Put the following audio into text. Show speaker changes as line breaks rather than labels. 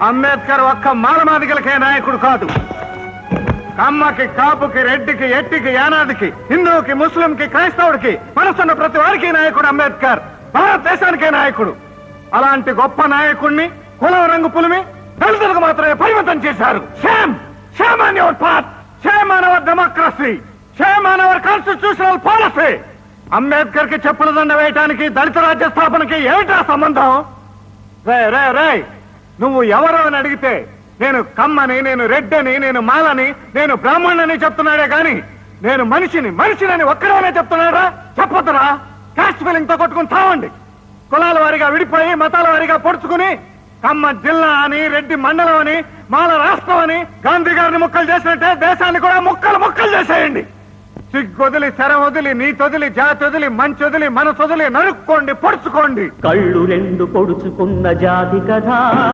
అంబేద్కర్ ఒక్క మాలమాదిగలకే నాయకుడు కాదు. కమ్మకి, కాపుకి, రెడ్డికి, ఎట్టికి, యానాదికి, హిందువుకి, ముస్లింకి, క్రైస్తవుడికి మనసున్న ప్రతి వారికి నాయకుడు అంబేద్కర్. భారతదేశానికే నాయకుడు. అలాంటి గొప్ప నాయకుడిని కులం రంగు పులిమి దళితులకు మాత్రమే పరిమితం చేశారు. Shame shame on your part, shame on our democracy, shame on hour constitutional policy. Ambedkar కి చెప్పుల దండ వేయటానికి దళిత రాజ్య స్థాపనకి ఏమిటా సంబంధం? రే రే రే నువ్వు ఎవరో అని అడిగితే నేను కమ్మని, నేను రెడ్డని, నేను మాలని, నేను బ్రాహ్మణుని చెప్తున్నాడే గాని నేను మనిషిని ఒక్కడనే చెప్తున్నాడా? చెప్పొద్దురా. కాస్ట్ ఫీలింగ్ తో కొట్టుకుని తావండి. కులాల వారిగా విడిపోయి మతాల వారిగా పొడుచుకుని కమ్మ జిల్లా అని, రెడ్డి మండలం అని, మాల రాష్ట్రం అని గాంధీ గారిని ముక్కలు చేసినట్టే దేశాన్ని కూడా ముక్కలు చేసేయండి. సిగ్గొదిలి, శరం వదిలి, నీతొదిలి, జాతి వదిలి, మంచి వదిలి, మనసొదిలి నరుక్కోండి, పొడుచుకోండి.
కళ్ళు రెండు పొడుచుకున్న జాతి కథ.